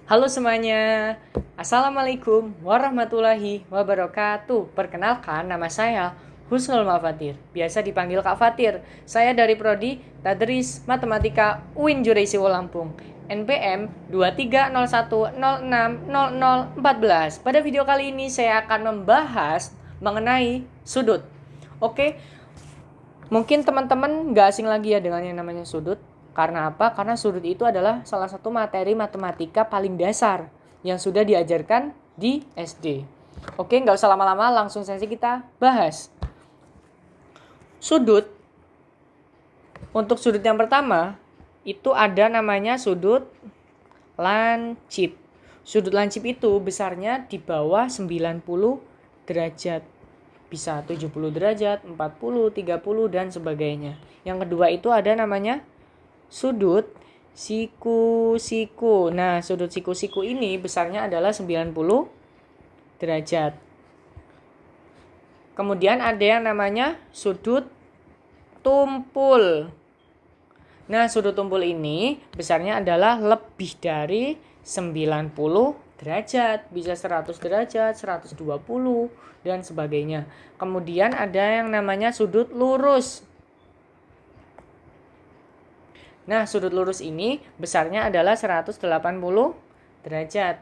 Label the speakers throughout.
Speaker 1: Halo semuanya, Assalamualaikum warahmatullahi wabarakatuh. Perkenalkan, nama saya Husnul Mafatir, biasa dipanggil Kak Fatir. Saya dari Prodi Tadris Matematika UIN Jureisiwo Lampung, NPM 2301060014. Pada video kali ini saya akan membahas mengenai sudut. Oke, mungkin teman-teman gak asing lagi ya dengan yang namanya sudut. Karena apa? Karena sudut itu adalah salah satu materi matematika paling dasar yang sudah diajarkan di SD. Oke, nggak usah lama-lama, langsung saja kita bahas. Sudut, untuk sudut yang pertama, itu ada namanya sudut lancip. Sudut lancip itu besarnya di bawah 90 derajat. Bisa 70 derajat, 40, 30, dan sebagainya. Yang kedua itu ada namanya sudut siku-siku. Nah, sudut siku-siku ini besarnya adalah 90 derajat. Kemudian ada yang namanya sudut tumpul. Nah, sudut tumpul ini besarnya adalah lebih dari 90 derajat. Bisa 100 derajat, 120, dan sebagainya. Kemudian ada yang namanya sudut lurus. Nah, sudut lurus ini besarnya adalah 180 derajat.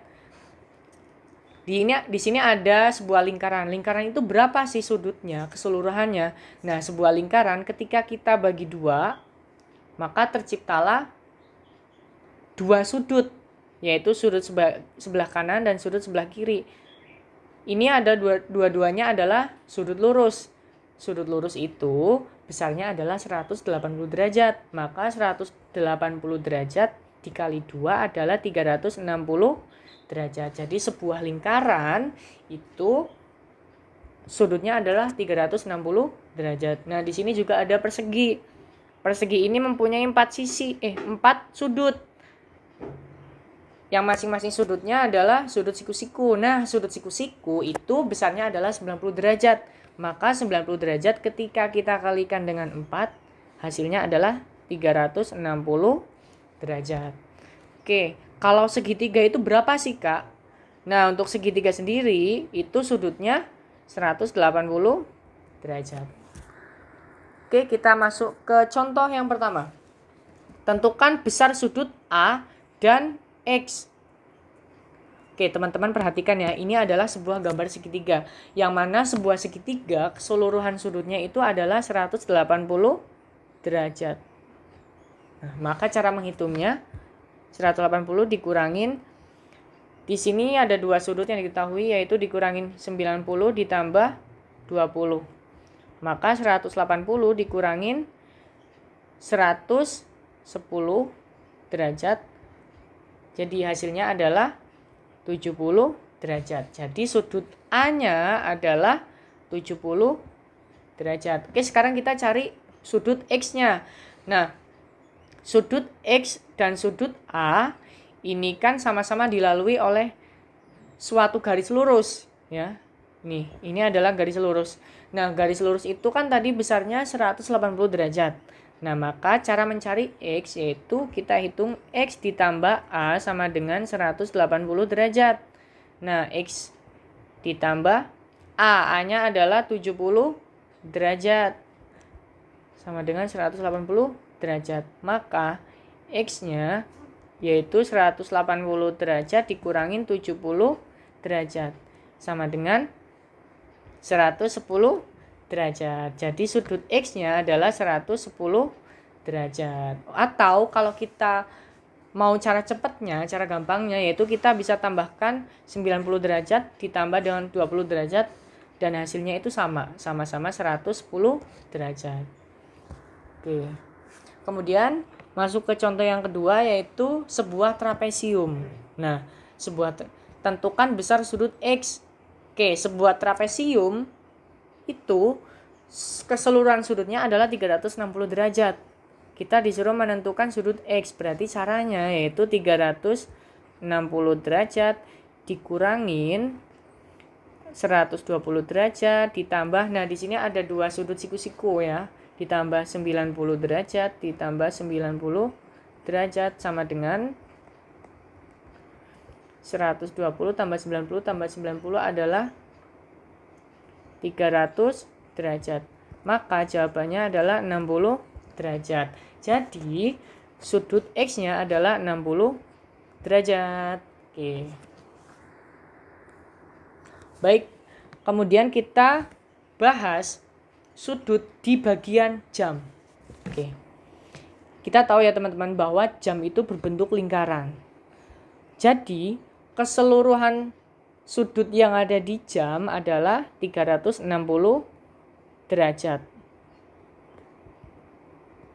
Speaker 1: Di sini ada sebuah lingkaran. Lingkaran itu berapa sih sudutnya, keseluruhannya? Nah, sebuah lingkaran ketika kita bagi dua, maka terciptalah dua sudut, yaitu sudut sebelah kanan dan sudut sebelah kiri. Ini ada dua-duanya adalah sudut lurus. Sudut lurus itu besarnya adalah 180 derajat. Maka 180 derajat dikali 2 adalah 360 derajat. Jadi sebuah lingkaran itu sudutnya adalah 360 derajat. Nah, di sini juga ada persegi. Persegi ini mempunyai 4 sudut. Yang masing-masing sudutnya adalah sudut siku-siku. Nah, sudut siku-siku itu besarnya adalah 90 derajat. Maka 90 derajat ketika kita kalikan dengan 4, hasilnya adalah 360 derajat. Oke, kalau segitiga itu berapa sih, Kak? Nah, untuk segitiga sendiri itu sudutnya 180 derajat. Oke, kita masuk ke contoh yang pertama. Tentukan besar sudut A dan X. Oke, teman-teman perhatikan ya, ini adalah sebuah gambar segitiga, yang mana sebuah segitiga keseluruhan sudutnya itu adalah 180 derajat. Nah, maka cara menghitungnya 180 dikurangin, di sini ada dua sudut yang diketahui, yaitu dikurangin 90 ditambah 20. Maka 180 dikurangin 110 derajat, jadi hasilnya adalah 70 derajat. Jadi sudut A-nya adalah 70 derajat. Oke, sekarang kita cari sudut X-nya. Nah, sudut X dan sudut A ini kan sama-sama dilalui oleh suatu garis lurus, ya. Nih, ini adalah garis lurus. Nah, garis lurus itu kan tadi besarnya 180 derajat. Nah, maka cara mencari X yaitu kita hitung X ditambah A sama dengan 180 derajat. Nah, X ditambah A, A-nya adalah 70 derajat. Sama dengan 180 derajat. Maka X-nya yaitu 180 derajat dikurangin 70 derajat. Sama dengan 110 derajat. Jadi sudut X-nya adalah 110 derajat. Atau kalau kita mau cara cepatnya, cara gampangnya, yaitu kita bisa tambahkan 90 derajat ditambah dengan 20 derajat dan hasilnya itu sama-sama 110 derajat. Oke. Kemudian masuk ke contoh yang kedua, yaitu sebuah trapesium. Nah, tentukan besar sudut X. Oke, sebuah trapesium itu keseluruhan sudutnya adalah 360 derajat. kita disuruh menentukan sudut X. Berarti caranya yaitu 360 derajat dikurangin 120 derajat ditambah, nah di sini ada dua sudut siku-siku ya, ditambah 90 derajat ditambah 90 derajat sama dengan 120 tambah 90 tambah 90 adalah 300 derajat. Maka jawabannya adalah 60 derajat. Jadi sudut X-nya adalah 60 derajat. Oke. Baik, kemudian kita bahas sudut di bagian jam. Oke. Kita tahu ya teman-teman bahwa jam itu berbentuk lingkaran. Jadi, keseluruhan sudut yang ada di jam adalah 360 derajat.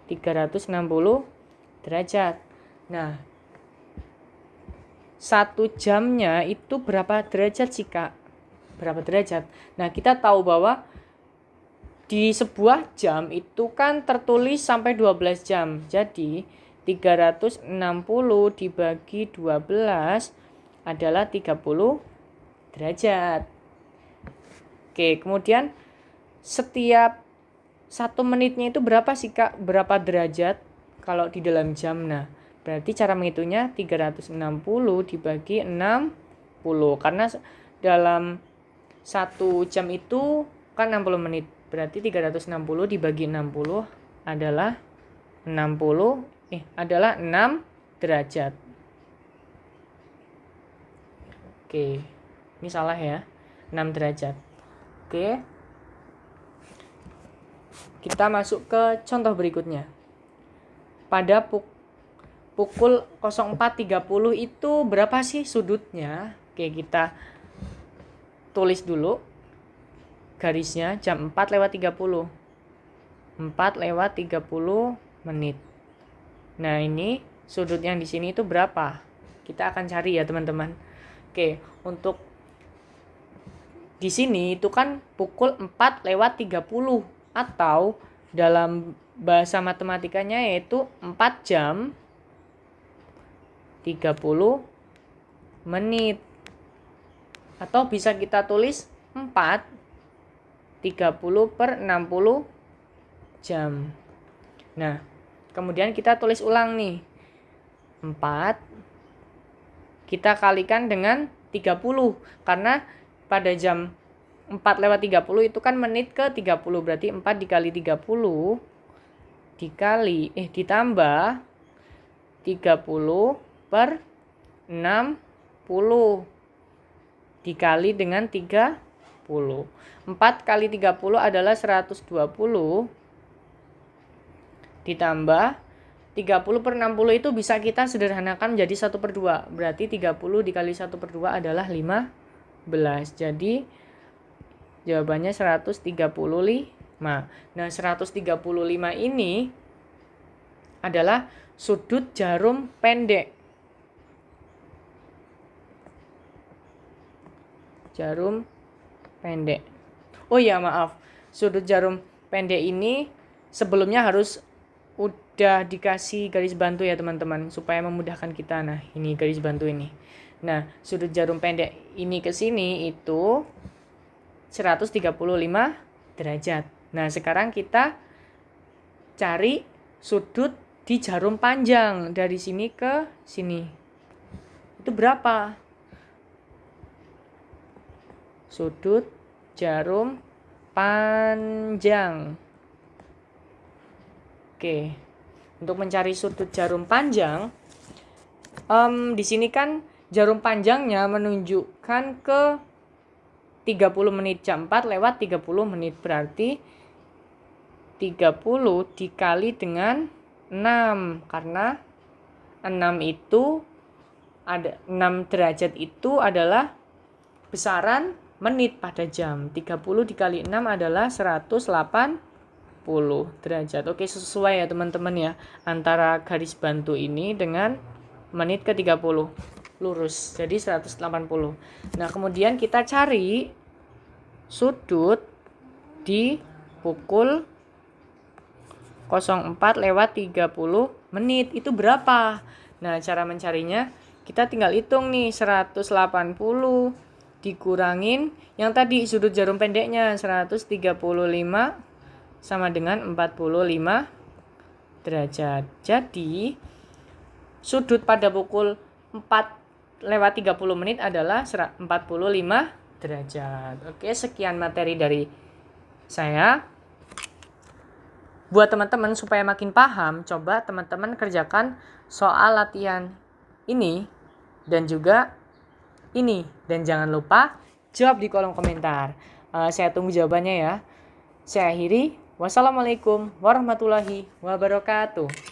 Speaker 1: 360 derajat. Nah, 1 jamnya itu berapa derajat sih, Kak? Berapa derajat? Nah, kita tahu bahwa di sebuah jam itu kan tertulis sampai 12 jam. Jadi, 360 dibagi 12 adalah 30 derajat. Oke, kemudian setiap 1 menitnya itu berapa sih, Kak? Berapa derajat kalau di dalam jam? Nah, berarti cara menghitungnya 360 dibagi 60. Karena dalam 1 jam itu kan 60 menit. Berarti 360 dibagi 60 adalah 6 derajat. Oke. Ini salah ya. 6 derajat. Oke. Kita masuk ke contoh berikutnya. Pada pukul 04.30 itu berapa sih sudutnya? Oke, kita tulis dulu garisnya jam 4:30. 4:30 menit. Nah, ini sudut yang di sini itu berapa? Kita akan cari ya, teman-teman. Oke, untuk di sini itu kan pukul 4:30 atau dalam bahasa matematikanya yaitu 4 jam 30 menit. Atau bisa kita tulis 4:30 per 60 jam. Nah, kemudian kita tulis ulang nih. 4 kita kalikan dengan 30. Karena pada jam 4:30 itu kan menit ke 30. Berarti 4 dikali 30 ditambah 30 per 60 dikali dengan 30. 4 kali 30 adalah 120 ditambah 30 per 60 itu bisa kita sederhanakan menjadi 1/2. Berarti 30 dikali 1/2 adalah 15. Jadi jawabannya 135. Nah, 135 ini adalah sudut jarum pendek. Jarum pendek. Oh ya, maaf. Sudut jarum pendek ini sebelumnya harus udah dikasih garis bantu ya, teman-teman, supaya memudahkan kita. Nah, ini garis bantu ini. Nah, sudut jarum pendek ini ke sini itu 135 derajat. Nah, sekarang kita cari sudut di jarum panjang dari sini ke sini. Itu berapa? Sudut jarum panjang. Oke. Untuk mencari sudut jarum panjang, di sini kan jarum panjangnya menunjukkan ke 30 menit. Jam 4:30 menit. Berarti 30 dikali dengan 6. Karena 6 itu ada 6 derajat itu adalah besaran menit pada jam. 30 dikali 6 adalah 180 derajat. Oke, sesuai ya teman-teman ya, antara garis bantu ini dengan menit ke 30. Lurus, jadi 180. Nah, kemudian kita cari sudut di pukul 04 lewat 30 menit. Itu berapa? Nah, cara mencarinya kita tinggal hitung nih, 180 dikurangin yang tadi sudut jarum pendeknya 135 sama dengan 45 derajat. Jadi sudut pada pukul 4 lewat 30 menit adalah 45 derajat. Oke, sekian materi dari saya. Buat teman-teman supaya makin paham, coba teman-teman kerjakan soal latihan ini dan juga ini. Dan jangan lupa jawab di kolom komentar. Saya tunggu jawabannya ya. Saya akhiri. Wassalamualaikum warahmatullahi wabarakatuh.